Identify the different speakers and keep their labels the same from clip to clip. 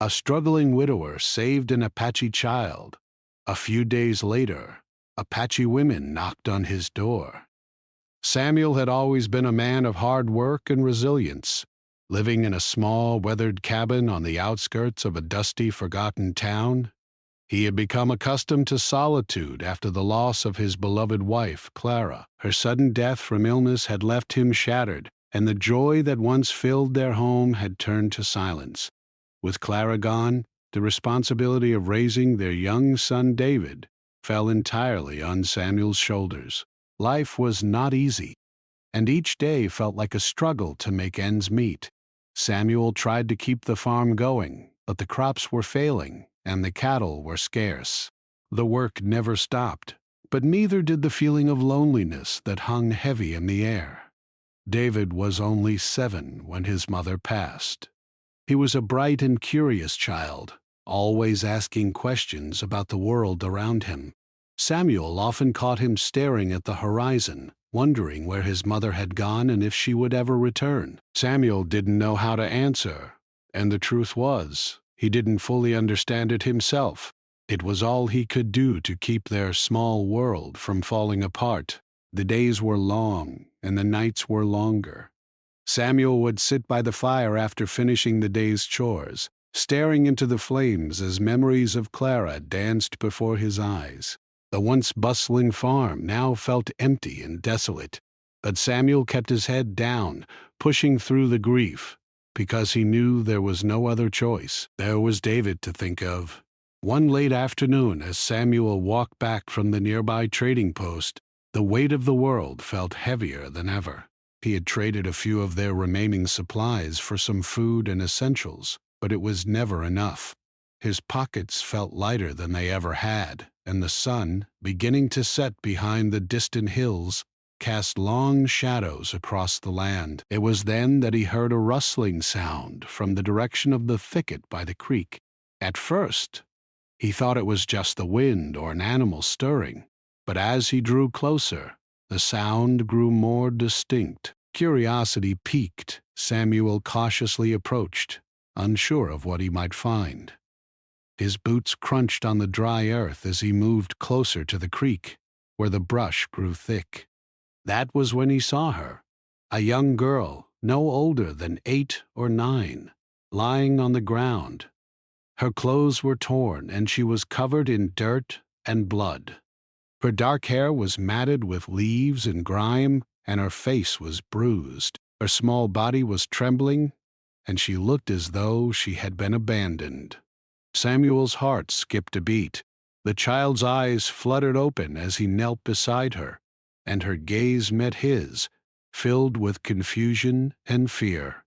Speaker 1: A struggling widower saved an Apache child. A few days later, Apache women knocked on his door. Samuel had always been a man of hard work and resilience, living in a small, weathered cabin on the outskirts of a dusty, forgotten town. He had become accustomed to solitude after the loss of his beloved wife, Clara. Her sudden death from illness had left him shattered, and the joy that once filled their home had turned to silence. With Clara gone, the responsibility of raising their young son David fell entirely on Samuel's shoulders. Life was not easy, and each day felt like a struggle to make ends meet. Samuel tried to keep the farm going, but the crops were failing and the cattle were scarce. The work never stopped, but neither did the feeling of loneliness that hung heavy in the air. David was only 7 when his mother passed. He was a bright and curious child, always asking questions about the world around him. Samuel often caught him staring at the horizon, wondering where his mother had gone and if she would ever return. Samuel didn't know how to answer, and the truth was, he didn't fully understand it himself. It was all he could do to keep their small world from falling apart. The days were long, and the nights were longer. Samuel would sit by the fire after finishing the day's chores, staring into the flames as memories of Clara danced before his eyes. The once bustling farm now felt empty and desolate, but Samuel kept his head down, pushing through the grief, because he knew there was no other choice. There was David to think of. One late afternoon, as Samuel walked back from the nearby trading post, the weight of the world felt heavier than ever. He had traded a few of their remaining supplies for some food and essentials, but it was never enough. His pockets felt lighter than they ever had, and the sun, beginning to set behind the distant hills, cast long shadows across the land. It was then that he heard a rustling sound from the direction of the thicket by the creek. At first, he thought it was just the wind or an animal stirring, but as he drew closer, the sound grew more distinct. Curiosity piqued, Samuel cautiously approached, unsure of what he might find. His boots crunched on the dry earth as he moved closer to the creek, where the brush grew thick. That was when he saw her, a young girl, no older than 8 or 9, lying on the ground. Her clothes were torn, and she was covered in dirt and blood. Her dark hair was matted with leaves and grime, and her face was bruised. Her small body was trembling, and she looked as though she had been abandoned. Samuel's heart skipped a beat. The child's eyes fluttered open as he knelt beside her, and her gaze met his, filled with confusion and fear.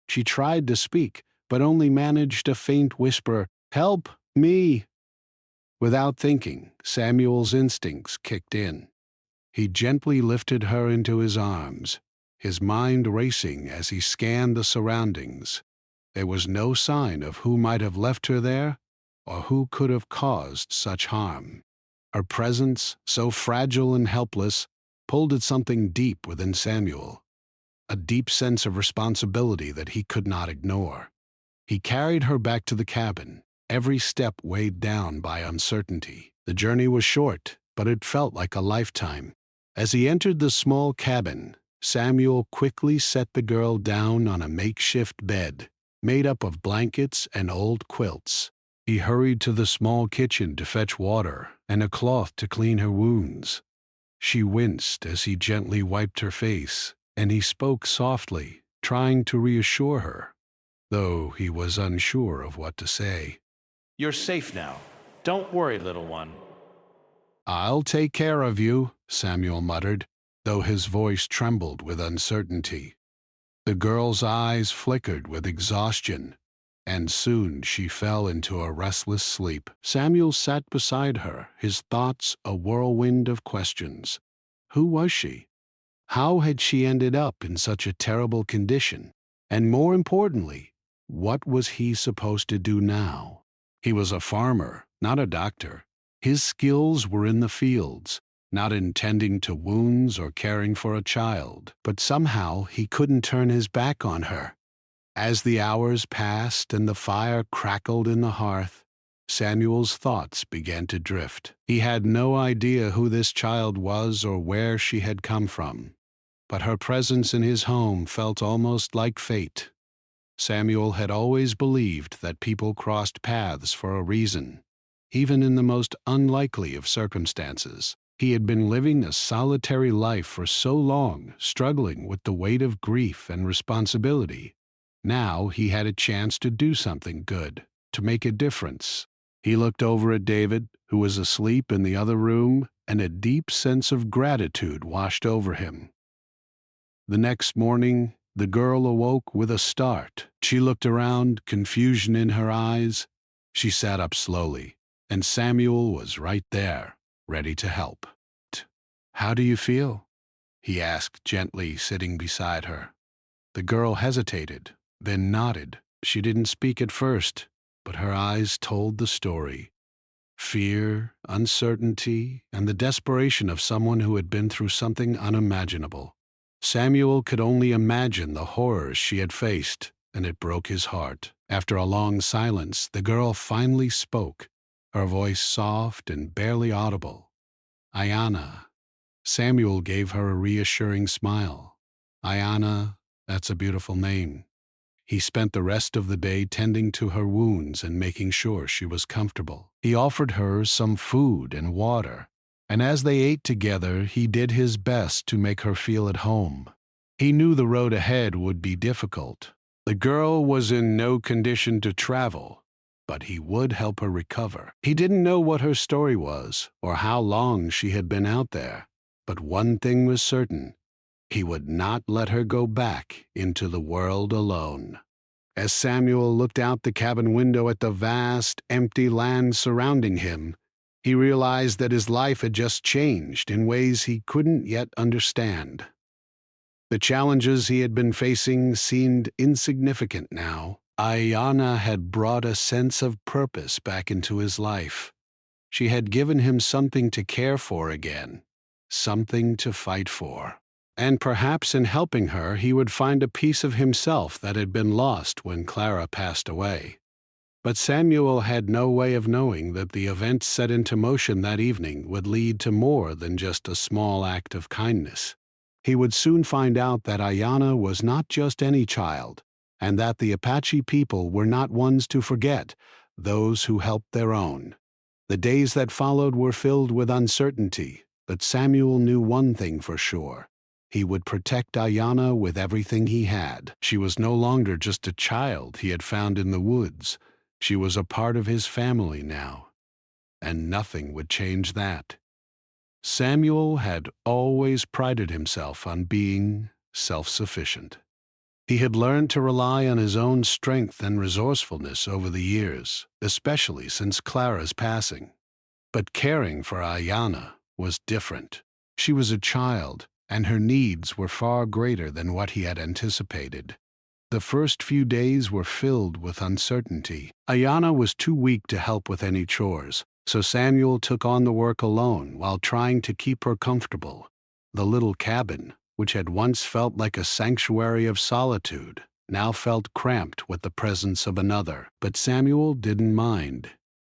Speaker 1: She tried to speak, but only managed a faint whisper, "Help me!" Without thinking, Samuel's instincts kicked in. He gently lifted her into his arms, his mind racing as he scanned the surroundings. There was no sign of who might have left her there or who could have caused such harm. Her presence, so fragile and helpless, pulled at something deep within Samuel, a deep sense of responsibility that he could not ignore. He carried her back to the cabin, every step weighed down by uncertainty. The journey was short, but it felt like a lifetime. As he entered the small cabin, Samuel quickly set the girl down on a makeshift bed, made up of blankets and old quilts. He hurried to the small kitchen to fetch water and a cloth to clean her wounds. She winced as he gently wiped her face, and he spoke softly, trying to reassure her, though he was unsure of what to say.
Speaker 2: "You're safe now. Don't worry, little one."
Speaker 1: "I'll take care of you," Samuel muttered, though his voice trembled with uncertainty. The girl's eyes flickered with exhaustion, and soon she fell into a restless sleep. Samuel sat beside her, his thoughts a whirlwind of questions. Who was she? How had she ended up in such a terrible condition? And more importantly, what was he supposed to do now? He was a farmer, not a doctor. His skills were in the fields, not in tending to wounds or caring for a child. But somehow he couldn't turn his back on her. As the hours passed and the fire crackled in the hearth, Samuel's thoughts began to drift. He had no idea who this child was or where she had come from, but her presence in his home felt almost like fate. Samuel had always believed that people crossed paths for a reason, even in the most unlikely of circumstances. He had been living a solitary life for so long, struggling with the weight of grief and responsibility. Now he had a chance to do something good, to make a difference. He looked over at David, who was asleep in the other room, and a deep sense of gratitude washed over him. The next morning, the girl awoke with a start. She looked around, confusion in her eyes. She sat up slowly, and Samuel was right there, ready to help. "How do you feel?" he asked gently, sitting beside her. The girl hesitated, then nodded. She didn't speak at first, but her eyes told the story. Fear, uncertainty, and the desperation of someone who had been through something unimaginable. Samuel could only imagine the horrors she had faced, and it broke his heart. After a long silence, the girl finally spoke, her voice soft and barely audible. "Ayanna." Samuel gave her a reassuring smile. "Ayanna, that's a beautiful name." He spent the rest of the day tending to her wounds and making sure she was comfortable. He offered her some food and water, and as they ate together, he did his best to make her feel at home. He knew the road ahead would be difficult. The girl was in no condition to travel, but he would help her recover. He didn't know what her story was or how long she had been out there, but one thing was certain: he would not let her go back into the world alone. As Samuel looked out the cabin window at the vast, empty land surrounding him, he realized that his life had just changed in ways he couldn't yet understand. The challenges he had been facing seemed insignificant now. Ayanna had brought a sense of purpose back into his life. She had given him something to care for again, something to fight for. And perhaps in helping her, he would find a piece of himself that had been lost when Clara passed away. But Samuel had no way of knowing that the events set into motion that evening would lead to more than just a small act of kindness. He would soon find out that Ayanna was not just any child, and that the Apache people were not ones to forget, those who helped their own. The days that followed were filled with uncertainty, but Samuel knew one thing for sure: he would protect Ayanna with everything he had. She was no longer just a child he had found in the woods. She was a part of his family now, and nothing would change that. Samuel had always prided himself on being self-sufficient. He had learned to rely on his own strength and resourcefulness over the years, especially since Clara's passing. But caring for Ayanna was different. She was a child, and her needs were far greater than what he had anticipated. The first few days were filled with uncertainty. Ayanna was too weak to help with any chores, so Samuel took on the work alone while trying to keep her comfortable. The little cabin, which had once felt like a sanctuary of solitude, now felt cramped with the presence of another. But Samuel didn't mind.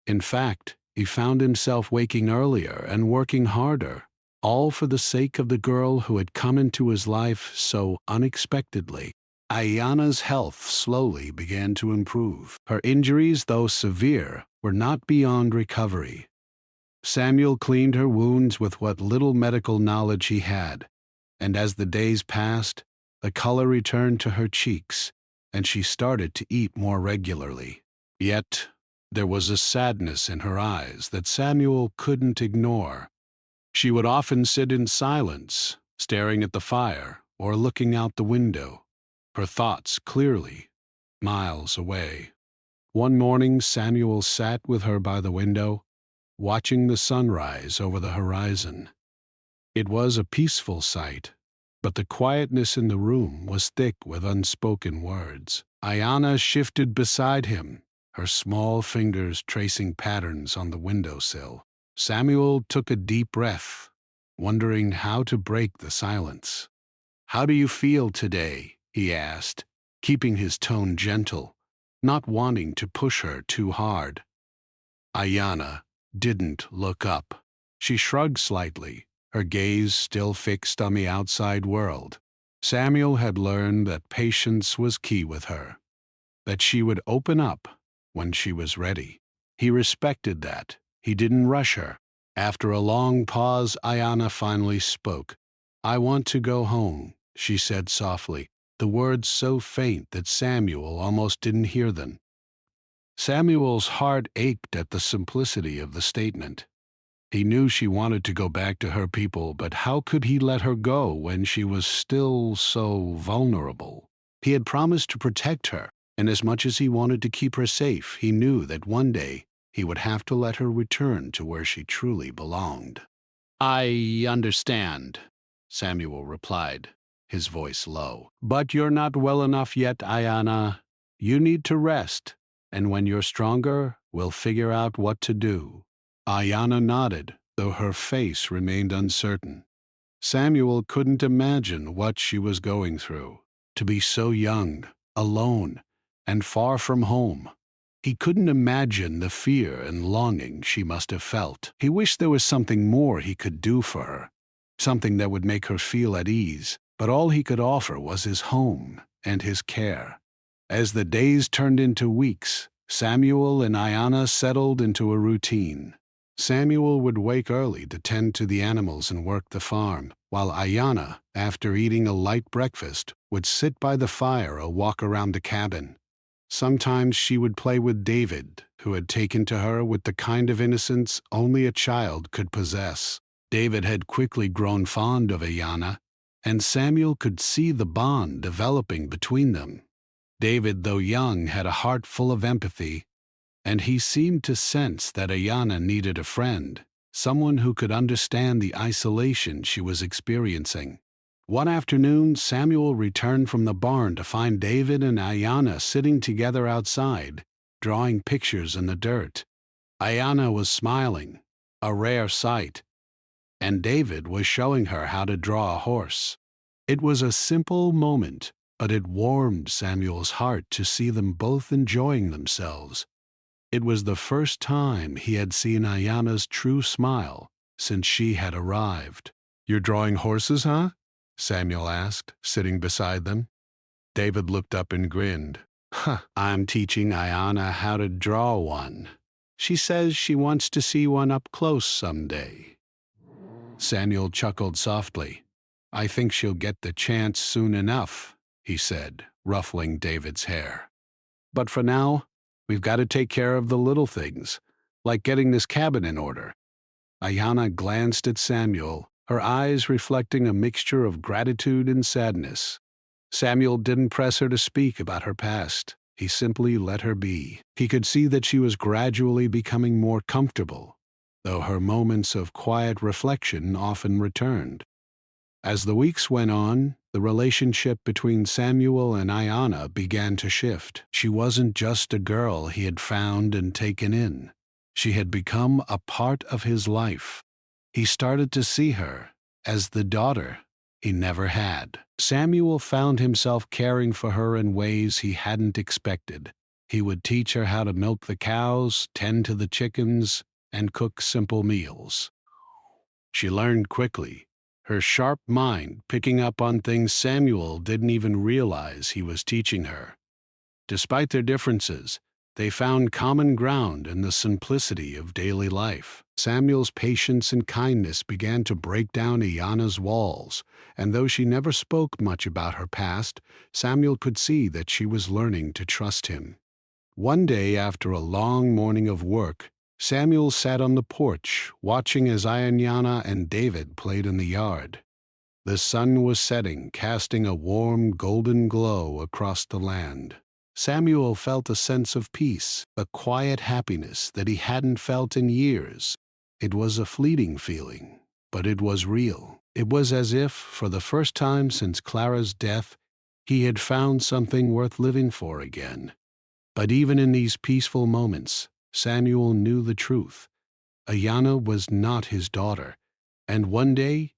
Speaker 1: In fact, he found himself waking earlier and working harder, all for the sake of the girl who had come into his life so unexpectedly. Ayanna's health slowly began to improve. Her injuries, though severe, were not beyond recovery. Samuel cleaned her wounds with what little medical knowledge he had, and as the days passed, the color returned to her cheeks, and she started to eat more regularly. Yet, there was a sadness in her eyes that Samuel couldn't ignore. She would often sit in silence, staring at the fire or looking out the window, her thoughts clearly miles away. One morning, Samuel sat with her by the window, watching the sunrise over the horizon. It was a peaceful sight, but the quietness in the room was thick with unspoken words. Ayanna shifted beside him, her small fingers tracing patterns on the windowsill. Samuel took a deep breath, wondering how to break the silence. "How do you feel today?" he asked, keeping his tone gentle, not wanting to push her too hard. Ayana didn't look up. She shrugged slightly, her gaze still fixed on the outside world. Samuel had learned that patience was key with her, that she would open up when she was ready. He respected that. He didn't rush her. After a long pause, Ayana finally spoke. "I want to go home," she said softly, the words so faint that Samuel almost didn't hear them. Samuel's heart ached at the simplicity of the statement. He knew she wanted to go back to her people, but how could he let her go when she was still so vulnerable? He had promised to protect her, and as much as he wanted to keep her safe, he knew that one day he would have to let her return to where she truly belonged. "I understand," Samuel replied, his voice low. "But you're not well enough yet, Ayana. You need to rest, and when you're stronger, we'll figure out what to do." Ayana nodded, though her face remained uncertain. Samuel couldn't imagine what she was going through. To be so young, alone, and far from home. He couldn't imagine the fear and longing she must have felt. He wished there was something more he could do for her, something that would make her feel at ease, but all he could offer was his home and his care. As the days turned into weeks, Samuel and Ayana settled into a routine. Samuel would wake early to tend to the animals and work the farm, while Ayana, after eating a light breakfast, would sit by the fire or walk around the cabin. Sometimes she would play with David, who had taken to her with the kind of innocence only a child could possess. David had quickly grown fond of Ayana, and Samuel could see the bond developing between them. David, though young, had a heart full of empathy, and he seemed to sense that Ayana needed a friend, someone who could understand the isolation she was experiencing. One afternoon, Samuel returned from the barn to find David and Ayana sitting together outside, drawing pictures in the dirt. Ayana was smiling, a rare sight, and David was showing her how to draw a horse. It was a simple moment, but it warmed Samuel's heart to see them both enjoying themselves. It was the first time he had seen Ayana's true smile since she had arrived. "You're drawing horses, huh?" Samuel asked, sitting beside them. David looked up and grinned. "Huh, I'm teaching Ayana how to draw one. She says she wants to see one up close someday." Samuel chuckled softly. "I think she'll get the chance soon enough," he said, ruffling David's hair. "But for now, we've got to take care of the little things, like getting this cabin in order." Ayana glanced at Samuel, her eyes reflecting a mixture of gratitude and sadness. Samuel didn't press her to speak about her past. He simply let her be. He could see that she was gradually becoming more comfortable, though her moments of quiet reflection often returned. As the weeks went on, the relationship between Samuel and Ayana began to shift. She wasn't just a girl he had found and taken in. She had become a part of his life. He started to see her as the daughter he never had. Samuel found himself caring for her in ways he hadn't expected. He would teach her how to milk the cows, tend to the chickens, and cook simple meals. She learned quickly, her sharp mind picking up on things Samuel didn't even realize he was teaching her. Despite their differences, they found common ground in the simplicity of daily life. Samuel's patience and kindness began to break down Ayana's walls, and though she never spoke much about her past, Samuel could see that she was learning to trust him. One day, after a long morning of work, Samuel sat on the porch, watching as Ayana and David played in the yard. The sun was setting, casting a warm golden glow across the land. Samuel felt a sense of peace, a quiet happiness that he hadn't felt in years. It was a fleeting feeling, but it was real. It was as if, for the first time since Clara's death, he had found something worth living for again. But even in these peaceful moments, Samuel knew the truth. Ayana was not his daughter, and one day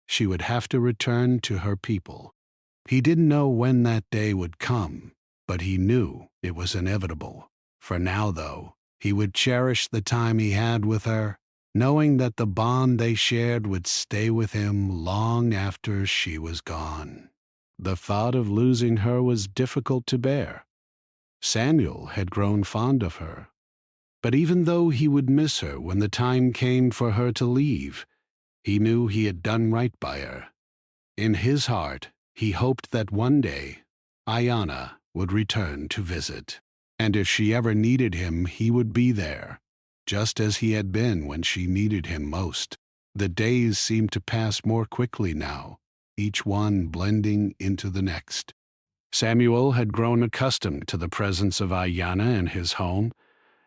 Speaker 1: she would have to return to her people. He didn't know when that day would come, but he knew it was inevitable. For now, though, he would cherish the time he had with her, knowing that the bond they shared would stay with him long after she was gone. The thought of losing her was difficult to bear. Samuel had grown fond of her, but even though he would miss her when the time came for her to leave, he knew he had done right by her. In his heart, he hoped that one day, Ayanna would return to visit, and if she ever needed him, he would be there, just as he had been when she needed him most. The days seemed to pass more quickly now, each one blending into the next. Samuel had grown accustomed to the presence of Ayanna in his home,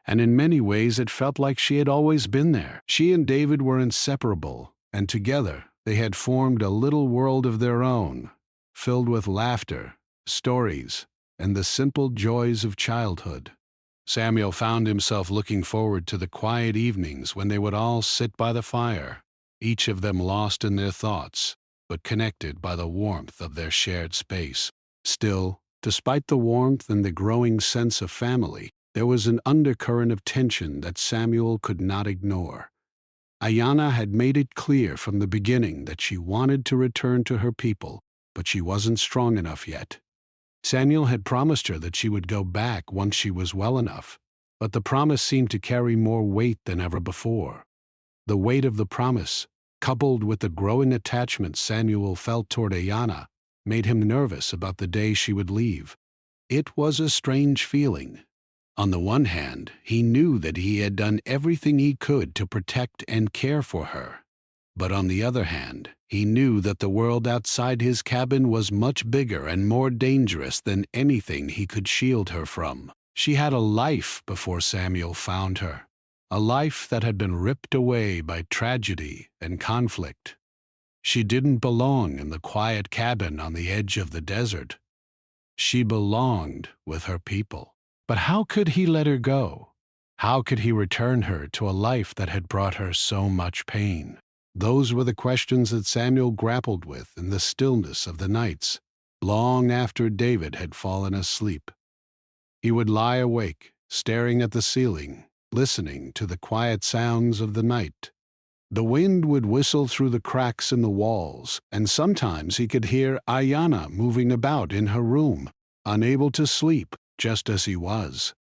Speaker 1: and in many ways it felt like she had always been there. She and David were inseparable, and together they had formed a little world of their own, filled with laughter, stories, and the simple joys of childhood. Samuel found himself looking forward to the quiet evenings when they would all sit by the fire, each of them lost in their thoughts, but connected by the warmth of their shared space. Still, despite the warmth and the growing sense of family, there was an undercurrent of tension that Samuel could not ignore. Ayanna had made it clear from the beginning that she wanted to return to her people, but she wasn't strong enough yet. Samuel had promised her that she would go back once she was well enough, but the promise seemed to carry more weight than ever before. The weight of the promise, coupled with the growing attachment Samuel felt toward Ayanna, made him nervous about the day she would leave. It was a strange feeling. On the one hand, he knew that he had done everything he could to protect and care for her. But on the other hand, he knew that the world outside his cabin was much bigger and more dangerous than anything he could shield her from. She had a life before Samuel found her, a life that had been ripped away by tragedy and conflict. She didn't belong in the quiet cabin on the edge of the desert. She belonged with her people. But how could he let her go? How could he return her to a life that had brought her so much pain? Those were the questions that Samuel grappled with in the stillness of the nights, long after David had fallen asleep. He would lie awake, staring at the ceiling, listening to the quiet sounds of the night. The wind would whistle through the cracks in the walls, and sometimes he could hear Ayanna moving about in her room, unable to sleep, just as he was.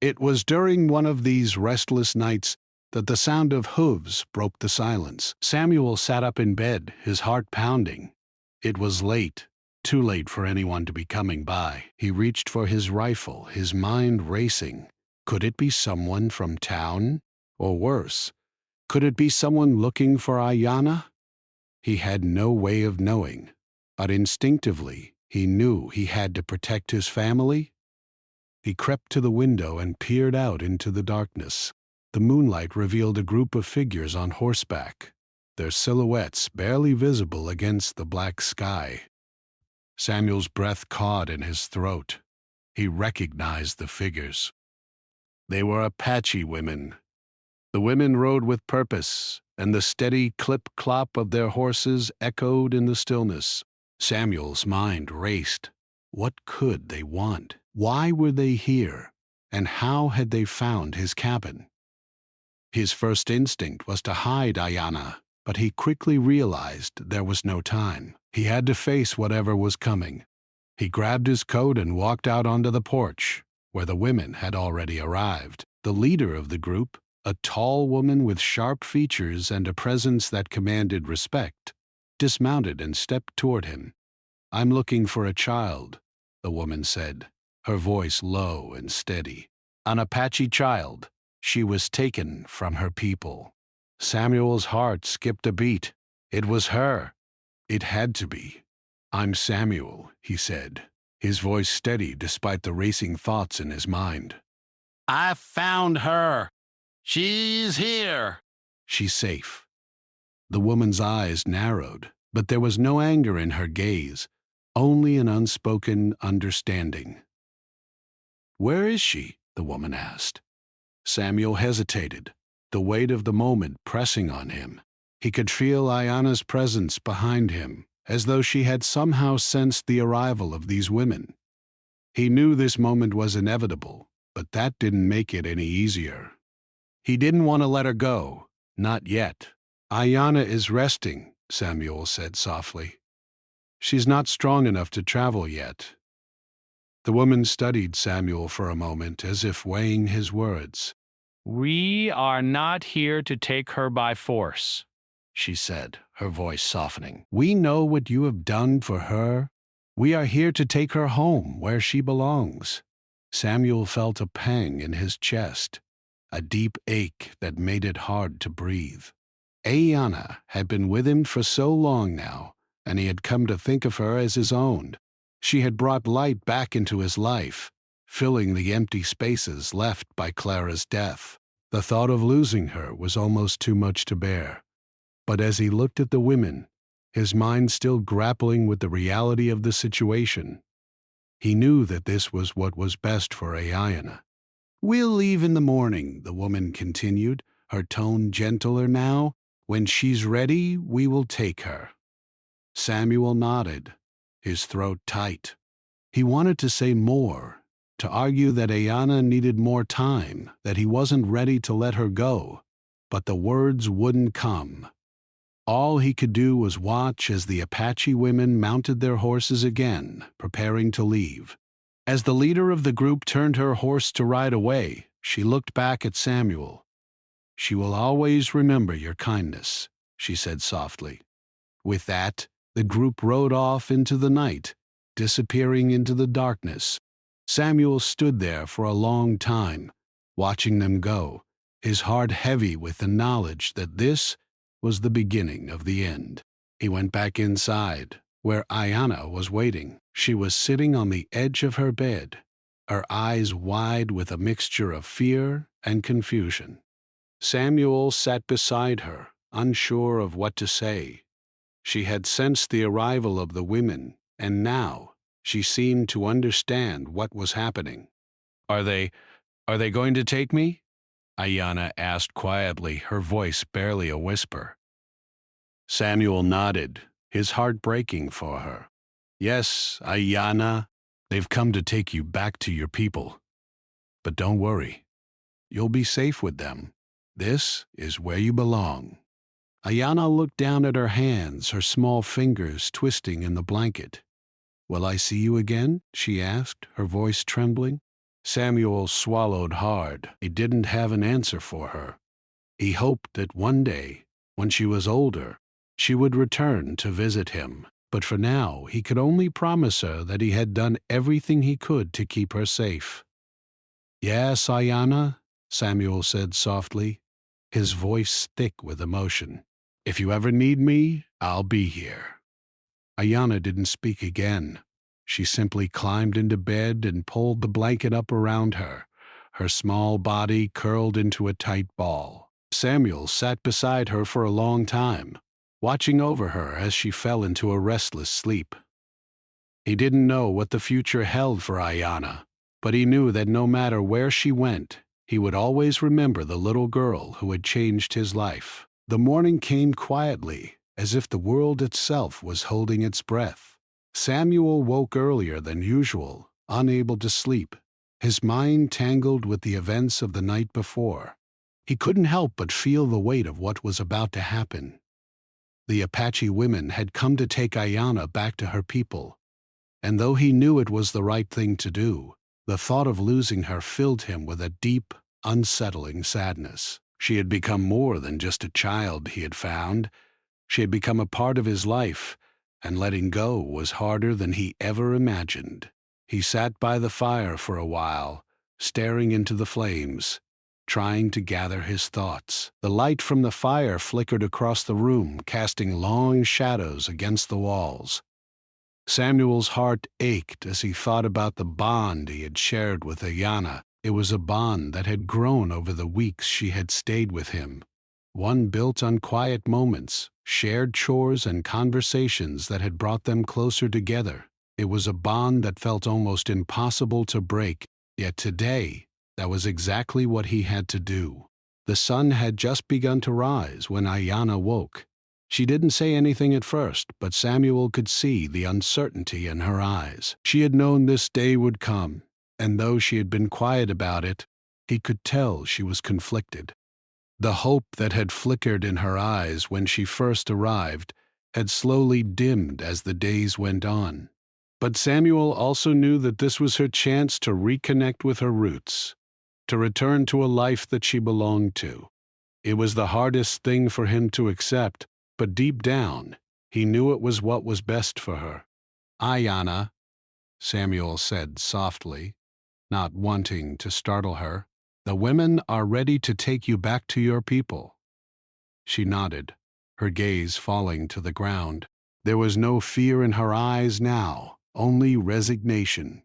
Speaker 1: It was during one of these restless nights that the sound of hooves broke the silence. Samuel sat up in bed, his heart pounding. It was late, too late for anyone to be coming by. He reached for his rifle, his mind racing. Could it be someone from town? Or worse, could it be someone looking for Ayanna? He had no way of knowing, but instinctively he knew he had to protect his family. He crept to the window and peered out into the darkness. The moonlight revealed a group of figures on horseback, their silhouettes barely visible against the black sky. Samuel's breath caught in his throat. He recognized the figures. They were Apache women. The women rode with purpose, and the steady clip-clop of their horses echoed in the stillness. Samuel's mind raced. What could they want? Why were they here? And how had they found his cabin? His first instinct was to hide Ayanna, but he quickly realized there was no time. He had to face whatever was coming. He grabbed his coat and walked out onto the porch, where the women had already arrived. The leader of the group, a tall woman with sharp features and a presence that commanded respect, dismounted and stepped toward him. "I'm looking for a child," the woman said, her voice low and steady. "An Apache child. She was taken from her people." Samuel's heart skipped a beat. It was her. It had to be. "I'm Samuel," he said, his voice steady despite the racing thoughts in his mind.
Speaker 2: "I found her. She's here."
Speaker 1: "She's safe." The woman's eyes narrowed, but there was no anger in her gaze, only an unspoken understanding. "Where is she?" the woman asked. Samuel hesitated, the weight of the moment pressing on him. He could feel Ayanna's presence behind him, as though she had somehow sensed the arrival of these women. He knew this moment was inevitable, but that didn't make it any easier. He didn't want to let her go, not yet. Ayana is resting, Samuel said softly. She's not strong enough to travel yet. The woman studied Samuel for a moment as if weighing his words.
Speaker 2: We are not here to take her by force, she said, her voice softening.
Speaker 1: We know what you have done for her. We are here to take her home where she belongs. Samuel felt a pang in his chest, a deep ache that made it hard to breathe. Ayana had been with him for so long now, and he had come to think of her as his own. She had brought light back into his life, filling the empty spaces left by Clara's death. The thought of losing her was almost too much to bear. But as he looked at the women, his mind still grappling with the reality of the situation, he knew that this was what was best for Ayana. We'll leave in the morning, the woman continued, her tone gentler now. When she's ready, we will take her. Samuel nodded, his throat tight. He wanted to say more, to argue that Ayana needed more time, that he wasn't ready to let her go, but the words wouldn't come. All he could do was watch as the Apache women mounted their horses again, preparing to leave. As the leader of the group turned her horse to ride away, she looked back at Samuel. She will always remember your kindness, she said softly. With that, the group rode off into the night, disappearing into the darkness. Samuel stood there for a long time, watching them go, his heart heavy with the knowledge that this was the beginning of the end. He went back inside, where Ayana was waiting. She was sitting on the edge of her bed, her eyes wide with a mixture of fear and confusion. Samuel sat beside her, unsure of what to say. She had sensed the arrival of the women, and now she seemed to understand what was happening. Are they going to take me? Ayana asked quietly, her voice barely a whisper. Samuel nodded, his heart breaking for her. Yes, Ayana, they've come to take you back to your people. But don't worry, you'll be safe with them. This is where you belong. Ayana looked down at her hands, her small fingers twisting in the blanket. Will I see you again? She asked, her voice trembling. Samuel swallowed hard. He didn't have an answer for her. He hoped that one day, when she was older, she would return to visit him. But for now, he could only promise her that he had done everything he could to keep her safe. Yes, Ayana, Samuel said softly, his voice thick with emotion. If you ever need me, I'll be here. Ayana didn't speak again. She simply climbed into bed and pulled the blanket up around her, her small body curled into a tight ball. Samuel sat beside her for a long time, watching over her as she fell into a restless sleep. He didn't know what the future held for Ayana, but he knew that no matter where she went, he would always remember the little girl who had changed his life. The morning came quietly, as if the world itself was holding its breath. Samuel woke earlier than usual, unable to sleep, his mind tangled with the events of the night before. He couldn't help but feel the weight of what was about to happen. The Apache women had come to take Ayana back to her people, and though he knew it was the right thing to do, the thought of losing her filled him with a deep, unsettling sadness. She had become more than just a child he had found. She had become a part of his life, and letting go was harder than he ever imagined. He sat by the fire for a while, staring into the flames, trying to gather his thoughts. The light from the fire flickered across the room, casting long shadows against the walls. Samuel's heart ached as he thought about the bond he had shared with Ayana. It was a bond that had grown over the weeks she had stayed with him, one built on quiet moments, shared chores and conversations that had brought them closer together. It was a bond that felt almost impossible to break, yet today, that was exactly what he had to do. The sun had just begun to rise when Ayana woke. She didn't say anything at first, but Samuel could see the uncertainty in her eyes. She had known this day would come, and though she had been quiet about it, he could tell she was conflicted. The hope that had flickered in her eyes when she first arrived had slowly dimmed as the days went on. But Samuel also knew that this was her chance to reconnect with her roots, to return to a life that she belonged to. It was the hardest thing for him to accept, but deep down, he knew it was what was best for her. "Ayanna," Samuel said softly, not wanting to startle her, "the women are ready to take you back to your people." She nodded, her gaze falling to the ground. There was no fear in her eyes now, only resignation.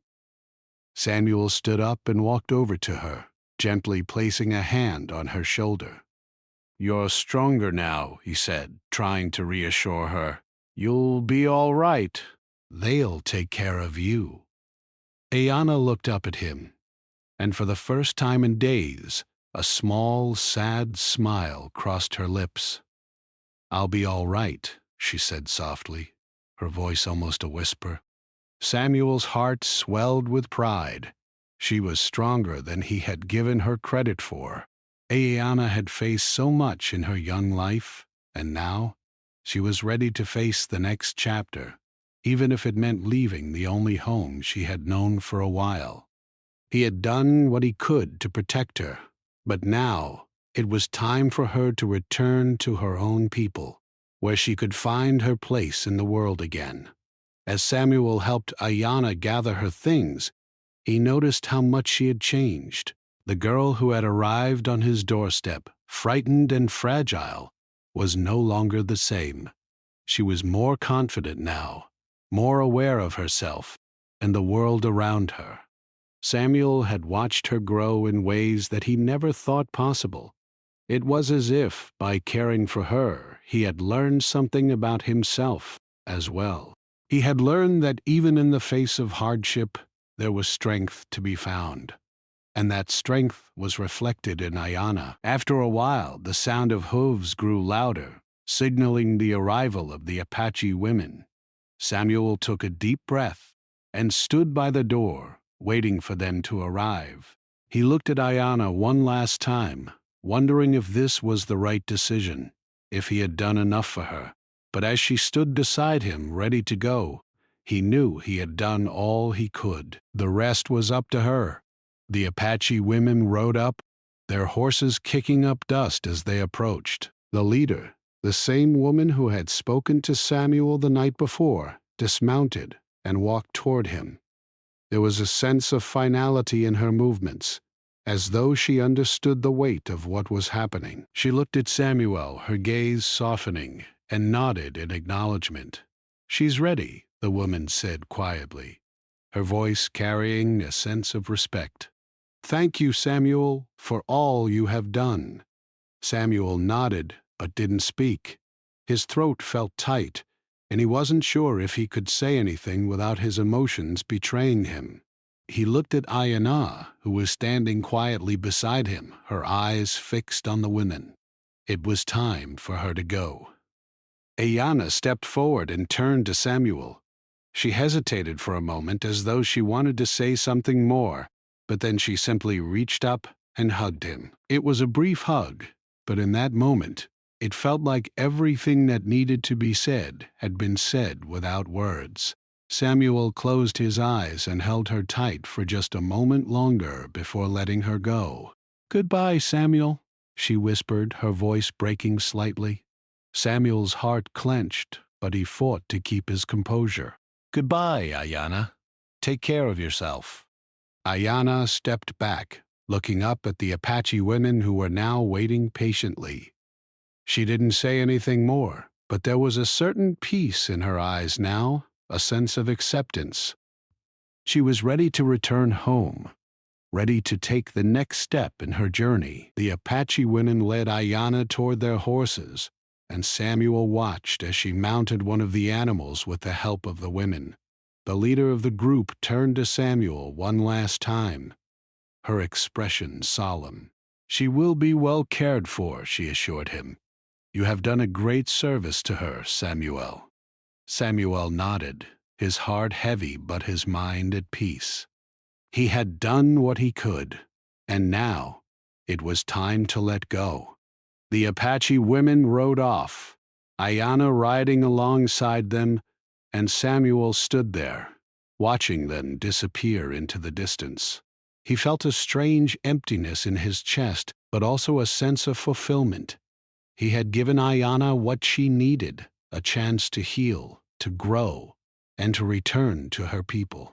Speaker 1: Samuel stood up and walked over to her, gently placing a hand on her shoulder. "You're stronger now," he said, trying to reassure her. "You'll be all right. They'll take care of you." Ayanna looked up at him, and for the first time in days, a small, sad smile crossed her lips. "I'll be all right," she said softly, her voice almost a whisper. Samuel's heart swelled with pride. She was stronger than he had given her credit for. Ayanna had faced so much in her young life, and now she was ready to face the next chapter, even if it meant leaving the only home she had known for a while. He had done what he could to protect her, but now it was time for her to return to her own people, where she could find her place in the world again. As Samuel helped Ayanna gather her things, he noticed how much she had changed. The girl who had arrived on his doorstep, frightened and fragile, was no longer the same. She was more confident now, more aware of herself and the world around her. Samuel had watched her grow in ways that he never thought possible. It was as if, by caring for her, he had learned something about himself as well. He had learned that even in the face of hardship, there was strength to be found. And that strength was reflected in Ayanna. After a while, the sound of hooves grew louder, signaling the arrival of the Apache women. Samuel took a deep breath and stood by the door, waiting for them to arrive. He looked at Ayanna one last time, wondering if this was the right decision, if he had done enough for her. But as she stood beside him, ready to go, he knew he had done all he could. The rest was up to her. The Apache women rode up, their horses kicking up dust as they approached. The leader, the same woman who had spoken to Samuel the night before, dismounted and walked toward him. There was a sense of finality in her movements, as though she understood the weight of what was happening. She looked at Samuel, her gaze softening, and nodded in acknowledgement. "She's ready," the woman said quietly, her voice carrying a sense of respect. "Thank you, Samuel, for all you have done." Samuel nodded, but didn't speak. His throat felt tight, and he wasn't sure if he could say anything without his emotions betraying him. He looked at Ayanna, who was standing quietly beside him, her eyes fixed on the women. It was time for her to go. Ayanna stepped forward and turned to Samuel. She hesitated for a moment as though she wanted to say something more, but then she simply reached up and hugged him. It was a brief hug, but in that moment, it felt like everything that needed to be said had been said without words. Samuel closed his eyes and held her tight for just a moment longer before letting her go. "Goodbye, Samuel," she whispered, her voice breaking slightly. Samuel's heart clenched, but he fought to keep his composure. "Goodbye, Ayanna. Take care of yourself." Ayanna stepped back, looking up at the Apache women who were now waiting patiently. She didn't say anything more, but there was a certain peace in her eyes now, a sense of acceptance. She was ready to return home, ready to take the next step in her journey. The Apache women led Ayanna toward their horses, and Samuel watched as she mounted one of the animals with the help of the women. The leader of the group turned to Samuel one last time, her expression solemn. "She will be well cared for," she assured him. You have done a great service to her, Samuel." Samuel nodded, his heart heavy but his mind at peace. He had done what he could, and now it was time to let go. The Apache women rode off, Ayanna riding alongside them, and Samuel stood there, watching them disappear into the distance. He felt a strange emptiness in his chest, but also a sense of fulfillment. He had given Ayanna what she needed, a chance to heal, to grow, and to return to her people.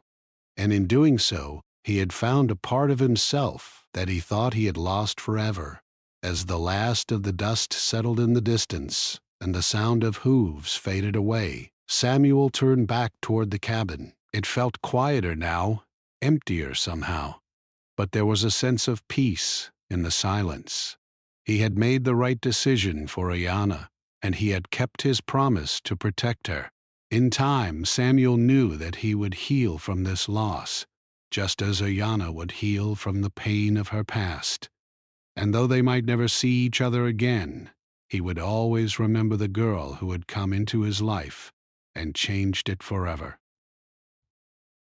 Speaker 1: And in doing so, he had found a part of himself that he thought he had lost forever. As the last of the dust settled in the distance and the sound of hooves faded away, Samuel turned back toward the cabin. It felt quieter now, emptier somehow, but there was a sense of peace in the silence. He had made the right decision for Ayanna, and he had kept his promise to protect her. In time, Samuel knew that he would heal from this loss, just as Ayanna would heal from the pain of her past. And though they might never see each other again, he would always remember the girl who had come into his life and changed it forever.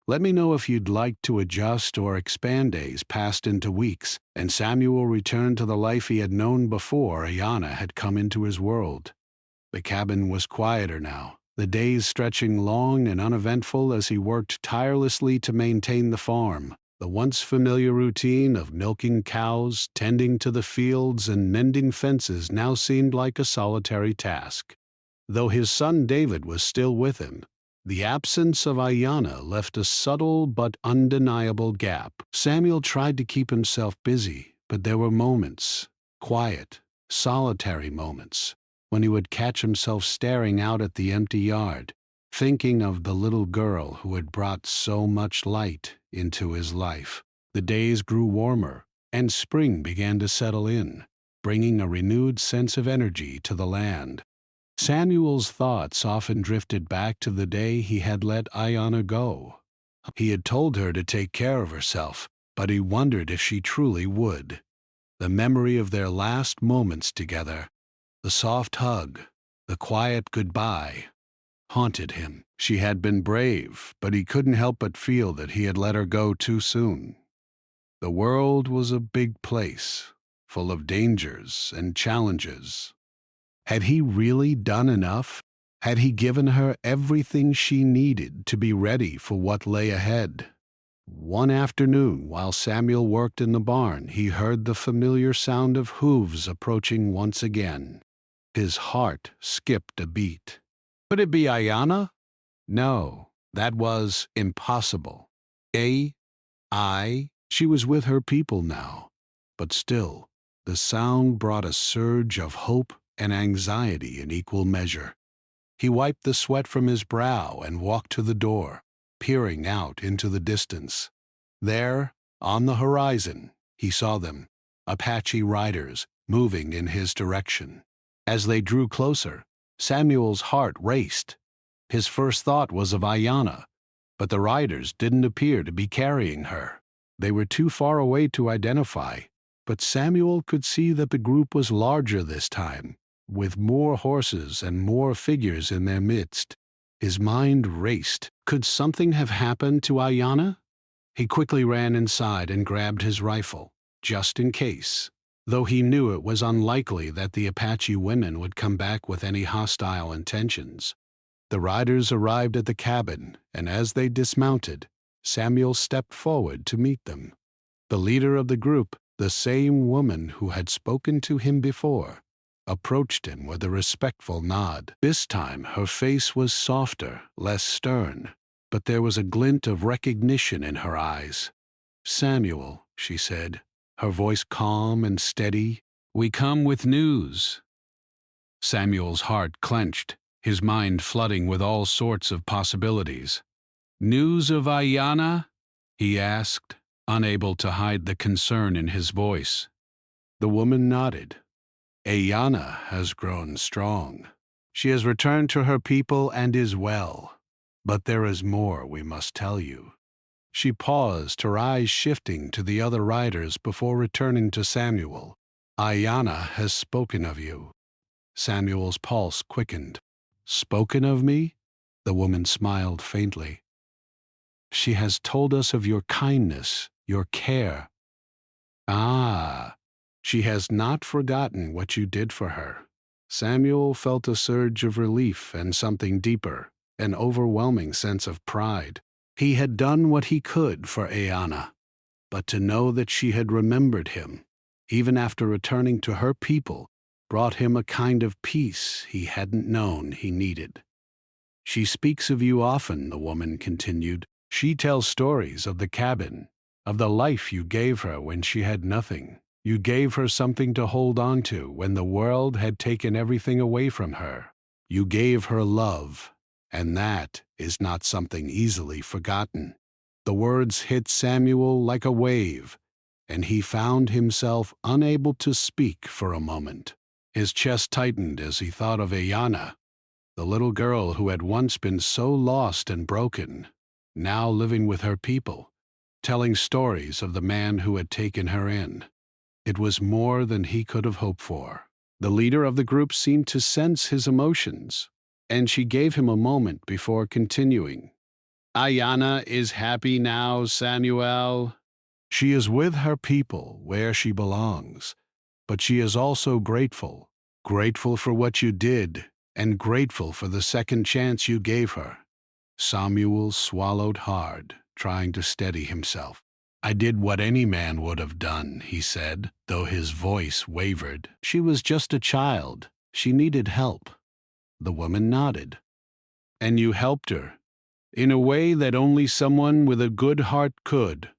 Speaker 1: Let me know if you'd like to adjust or expand days passed into weeks, and Samuel returned to the life he had known before Ayanna had come into his world. The cabin was quieter now, the days stretching long and uneventful as he worked tirelessly to maintain the farm. The once familiar routine of milking cows, tending to the fields, and mending fences now seemed like a solitary task. Though his son David was still with him, the absence of Ayanna left a subtle but undeniable gap. Samuel tried to keep himself busy, but there were moments, quiet, solitary moments, when he would catch himself staring out at the empty yard, thinking of the little girl who had brought so much light into his life. The days grew warmer, and spring began to settle in, bringing a renewed sense of energy to the land. Samuel's thoughts often drifted back to the day he had let Ayanna go. He had told her to take care of herself, but he wondered if she truly would. The memory of their last moments together, the soft hug, the quiet goodbye, haunted him. She had been brave, but he couldn't help but feel that he had let her go too soon. The world was a big place, full of dangers and challenges. Had he really done enough? Had he given her everything she needed to be ready for what lay ahead? One afternoon, while Samuel worked in the barn, he heard the familiar sound of hooves approaching once again. His heart skipped a beat. Could it be Ayanna? No, that was impossible. She was with her people now. But still, the sound brought a surge of hope and anxiety in equal measure. He wiped the sweat from his brow and walked to the door, peering out into the distance. There, on the horizon, he saw them, Apache riders, moving in his direction. As they drew closer, Samuel's heart raced. His first thought was of Ayanna, but the riders didn't appear to be carrying her. They were too far away to identify, but Samuel could see that the group was larger this time, with more horses and more figures in their midst. His mind raced. Could something have happened to Ayanna? He quickly ran inside and grabbed his rifle, just in case, though he knew it was unlikely that the Apache women would come back with any hostile intentions. The riders arrived at the cabin, and as they dismounted, Samuel stepped forward to meet them. The leader of the group, the same woman who had spoken to him before, approached him with a respectful nod. This time her face was softer, less stern, but there was a glint of recognition in her eyes. "Samuel," she said, her voice calm and steady, "we come with news." Samuel's heart clenched, his mind flooding with all sorts of possibilities. "News of Ayanna?" he asked, unable to hide the concern in his voice. The woman nodded. "Ayanna has grown strong. She has returned to her people and is well. But there is more we must tell you." She paused, her eyes shifting to the other riders before returning to Samuel. "Ayanna has spoken of you." Samuel's pulse quickened. Spoken of me? The woman smiled faintly. She has told us of your kindness, your care. Ah, she has not forgotten what you did for her. Samuel felt a surge of relief and something deeper, an overwhelming sense of pride. He had done what he could for Ayanna, but to know that she had remembered him, even after returning to her people, brought him a kind of peace he hadn't known he needed. She speaks of you often, the woman continued. She tells stories of the cabin, of the life you gave her when she had nothing. You gave her something to hold on to when the world had taken everything away from her. You gave her love, and that is not something easily forgotten. The words hit Samuel like a wave, and he found himself unable to speak for a moment. His chest tightened as he thought of Ayanna, the little girl who had once been so lost and broken, now living with her people, telling stories of the man who had taken her in. It was more than he could have hoped for. The leader of the group seemed to sense his emotions, and she gave him a moment before continuing. Ayanna is happy now, Samuel. She is with her people where she belongs, but she is also grateful. Grateful for what you did, and grateful for the second chance you gave her. Samuel swallowed hard, trying to steady himself. I did what any man would have done, he said, though his voice wavered. She was just a child. She needed help. The woman nodded. And you helped her, in a way that only someone with a good heart could.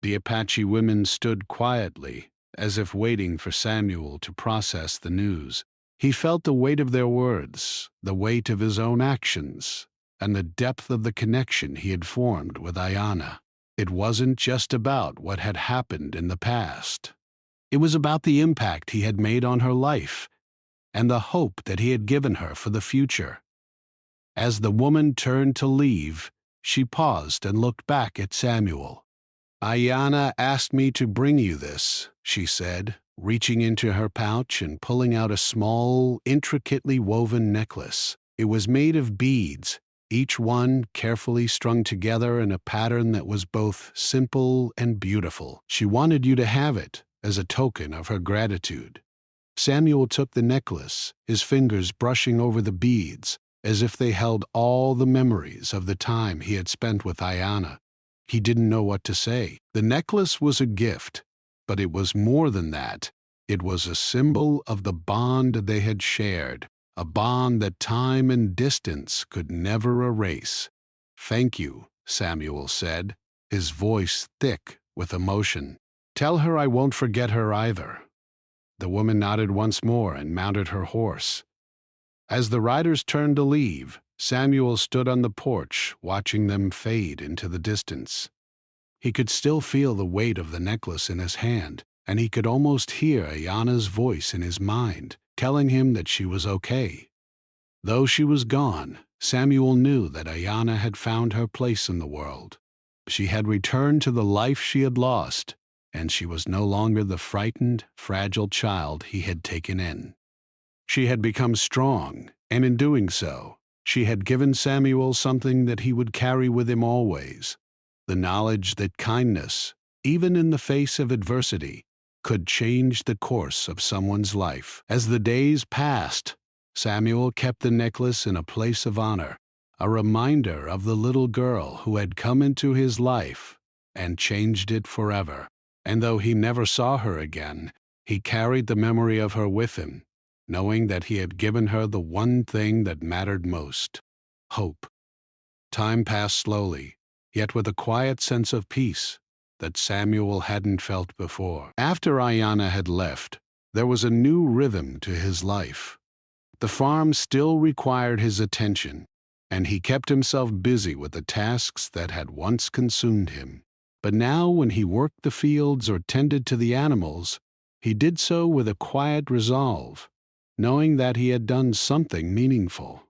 Speaker 1: The Apache women stood quietly, as if waiting for Samuel to process the news. He felt the weight of their words, the weight of his own actions, and the depth of the connection he had formed with Ayanna. It wasn't just about what had happened in the past. It was about the impact he had made on her life, and the hope that he had given her for the future. As the woman turned to leave, she paused and looked back at Samuel. Ayanna asked me to bring you this, she said, reaching into her pouch and pulling out a small, intricately woven necklace. It was made of beads, each one carefully strung together in a pattern that was both simple and beautiful. She wanted you to have it as a token of her gratitude. Samuel took the necklace, his fingers brushing over the beads, as if they held all the memories of the time he had spent with Ayanna. He didn't know what to say. The necklace was a gift, but it was more than that. It was a symbol of the bond they had shared, a bond that time and distance could never erase. Thank you, Samuel said, his voice thick with emotion. Tell her I won't forget her either. The woman nodded once more and mounted her horse. As the riders turned to leave, Samuel stood on the porch, watching them fade into the distance. He could still feel the weight of the necklace in his hand, and he could almost hear Ayanna's voice in his mind, telling him that she was okay. Though she was gone, Samuel knew that Ayanna had found her place in the world. She had returned to the life she had lost, and she was no longer the frightened, fragile child he had taken in. She had become strong, and in doing so, she had given Samuel something that he would carry with him always, the knowledge that kindness, even in the face of adversity, could change the course of someone's life. As the days passed, Samuel kept the necklace in a place of honor, a reminder of the little girl who had come into his life and changed it forever. And though he never saw her again, he carried the memory of her with him, knowing that he had given her the one thing that mattered most: hope. Time passed slowly, yet with a quiet sense of peace that Samuel hadn't felt before. After Ayanna had left, there was a new rhythm to his life. The farm still required his attention, and he kept himself busy with the tasks that had once consumed him. But now, when he worked the fields or tended to the animals, he did so with a quiet resolve, knowing that he had done something meaningful.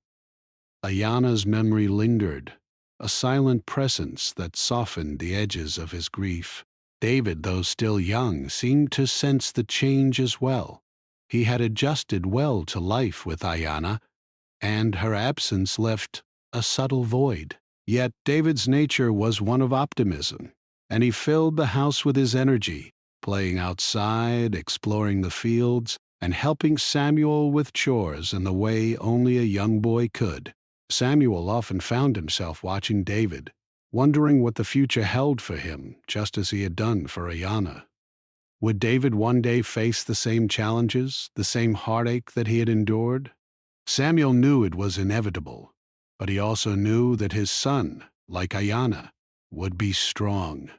Speaker 1: Ayanna's memory lingered, a silent presence that softened the edges of his grief. David, though still young, seemed to sense the change as well. He had adjusted well to life with Ayana, and her absence left a subtle void. Yet David's nature was one of optimism, and he filled the house with his energy, playing outside, exploring the fields, and helping Samuel with chores in the way only a young boy could. Samuel often found himself watching David, wondering what the future held for him, just as he had done for Ayana. Would David one day face the same challenges, the same heartache that he had endured? Samuel knew it was inevitable, but he also knew that his son, like Ayana, would be strong.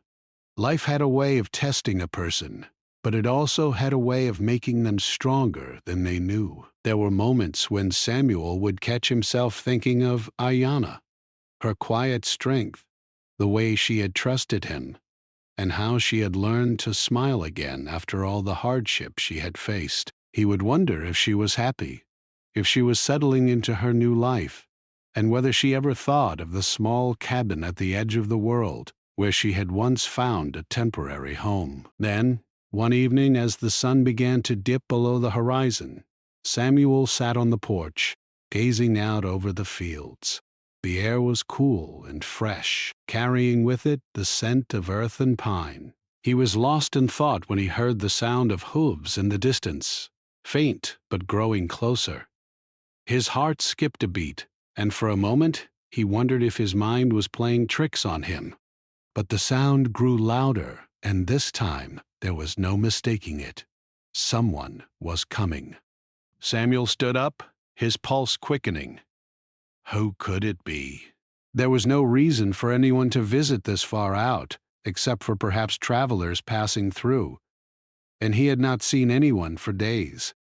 Speaker 1: Life had a way of testing a person, but it also had a way of making them stronger than they knew. There were moments when Samuel would catch himself thinking of Ayana, her quiet strength, the way she had trusted him, and how she had learned to smile again after all the hardship she had faced. He would wonder if she was happy, if she was settling into her new life, and whether she ever thought of the small cabin at the edge of the world where she had once found a temporary home. Then, one evening as the sun began to dip below the horizon, Samuel sat on the porch, gazing out over the fields. The air was cool and fresh, carrying with it the scent of earth and pine. He was lost in thought when he heard the sound of hooves in the distance, faint but growing closer. His heart skipped a beat, and for a moment he wondered if his mind was playing tricks on him. But the sound grew louder, and this time there was no mistaking it. Someone was coming. Samuel stood up, his pulse quickening. Who could it be? There was no reason for anyone to visit this far out, except for perhaps travelers passing through, and he had not seen anyone for days.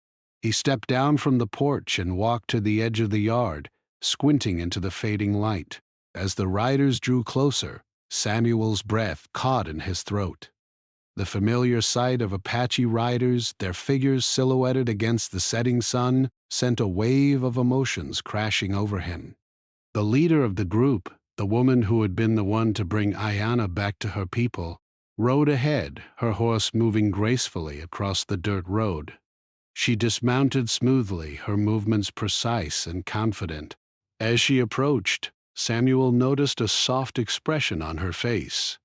Speaker 1: He stepped down from the porch and walked to the edge of the yard, squinting into the fading light. As the riders drew closer, Samuel's breath caught in his throat. The familiar sight of Apache riders, their figures silhouetted against the setting sun, sent a wave of emotions crashing over him. The leader of the group, the woman who had been the one to bring Ayana back to her people, rode ahead, her horse moving gracefully across the dirt road. She dismounted smoothly, her movements precise and confident. As she approached, Samuel noticed a soft expression on her face,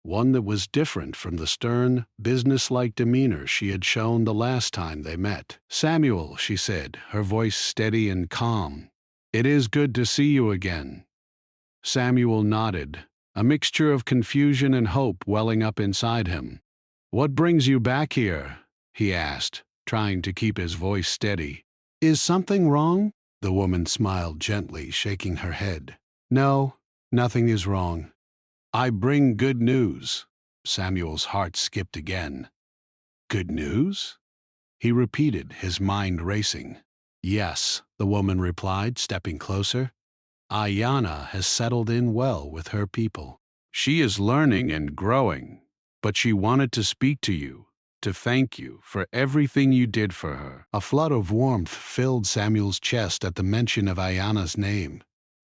Speaker 1: one that was different from the stern, businesslike demeanor she had shown the last time they met. "Samuel," she said, her voice steady and calm, "it is good to see you again." Samuel nodded, a mixture of confusion and hope welling up inside him. "What brings you back here?" he asked, trying to keep his voice steady. "Is something wrong?" The woman smiled gently, shaking her head. "No, nothing is wrong. I bring good news." Samuel's heart skipped again. "Good news?" he repeated, his mind racing. "Yes," the woman replied, stepping closer. "Ayana has settled in well with her people. She is learning and growing, but she wanted to speak to you, to thank you for everything you did for her." A flood of warmth filled Samuel's chest at the mention of Ayana's name.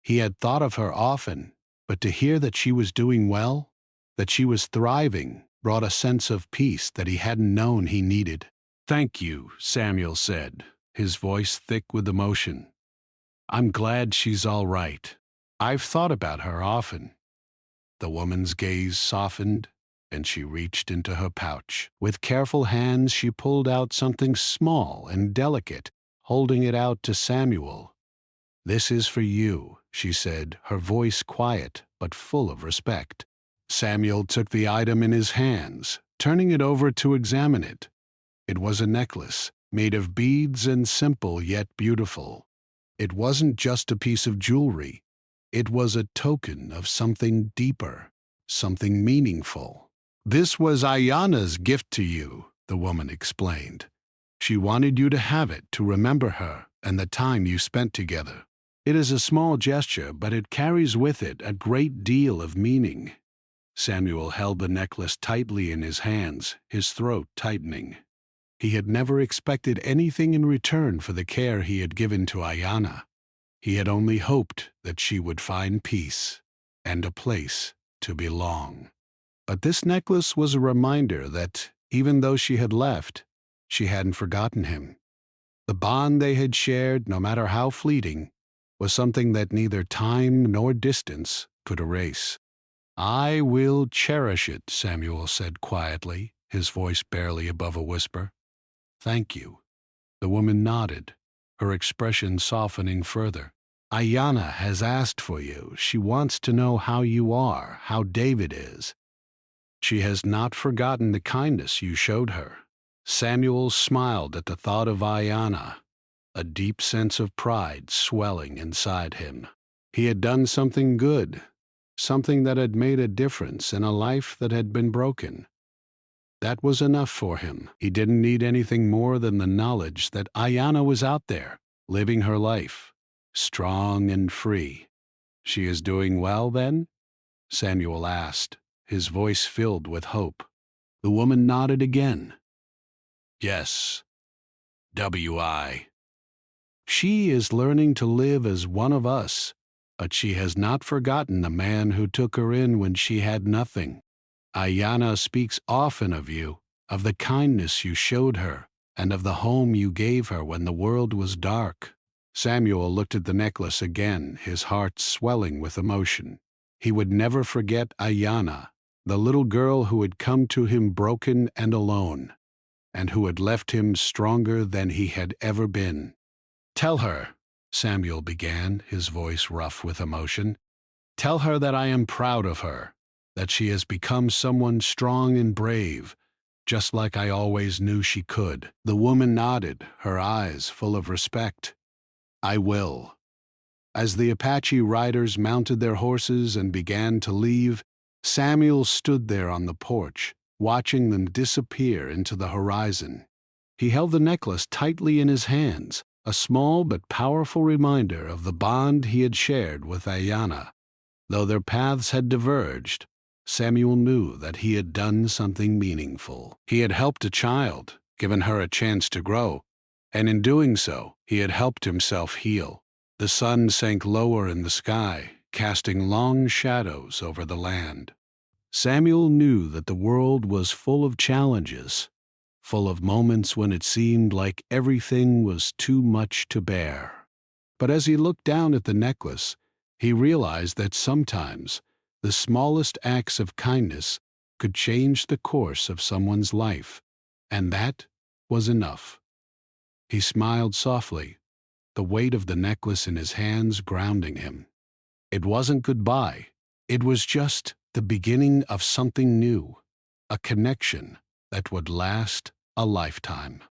Speaker 1: He had thought of her often, but to hear that she was doing well, that she was thriving, brought a sense of peace that he hadn't known he needed. "Thank you," Samuel said, his voice thick with emotion. "I'm glad she's all right. I've thought about her often." The woman's gaze softened, and she reached into her pouch. With careful hands she pulled out something small and delicate, holding it out to Samuel. "This is for you," she said, her voice quiet but full of respect. Samuel took the item in his hands, turning it over to examine it. It was a necklace, made of beads and simple yet beautiful. It wasn't just a piece of jewelry. It was a token of something deeper, something meaningful. "This was Ayana's gift to you," the woman explained. "She wanted you to have it to remember her and the time you spent together. It is a small gesture, but it carries with it a great deal of meaning." Samuel held the necklace tightly in his hands, his throat tightening. He had never expected anything in return for the care he had given to Ayana. He had only hoped that she would find peace and a place to belong. But this necklace was a reminder that, even though she had left, she hadn't forgotten him. The bond they had shared, no matter how fleeting, was something that neither time nor distance could erase. "I will cherish it," Samuel said quietly, his voice barely above a whisper. "Thank you." The woman nodded, her expression softening further. "Ayanna has asked for you. She wants to know how you are, how David is. She has not forgotten the kindness you showed her." Samuel smiled at the thought of Ayanna, a deep sense of pride swelling inside him. He had done something good, something that had made a difference in a life that had been broken. That was enough for him. He didn't need anything more than the knowledge that Ayanna was out there, living her life, strong and free. "She is doing well, then?" Samuel asked, his voice filled with hope. The woman nodded again. "Yes, W.I. She is learning to live as one of us, but she has not forgotten the man who took her in when she had nothing. Ayanna speaks often of you, of the kindness you showed her, and of the home you gave her when the world was dark." Samuel looked at the necklace again, his heart swelling with emotion. He would never forget Ayanna, the little girl who had come to him broken and alone, and who had left him stronger than he had ever been. "Tell her," Samuel began, his voice rough with emotion, "tell her that I am proud of her, that she has become someone strong and brave, just like I always knew she could." The woman nodded, her eyes full of respect. "I will." As the Apache riders mounted their horses and began to leave, Samuel stood there on the porch, watching them disappear into the horizon. He held the necklace tightly in his hands, a small but powerful reminder of the bond he had shared with Ayanna. Though their paths had diverged, Samuel knew that he had done something meaningful. He had helped a child, given her a chance to grow, and in doing so, he had helped himself heal. The sun sank lower in the sky, casting long shadows over the land. Samuel knew that the world was full of challenges, full of moments when it seemed like everything was too much to bear. But as he looked down at the necklace, he realized that sometimes the smallest acts of kindness could change the course of someone's life, and that was enough. He smiled softly, the weight of the necklace in his hands grounding him. It wasn't goodbye. It was just the beginning of something new, a connection that would last a lifetime.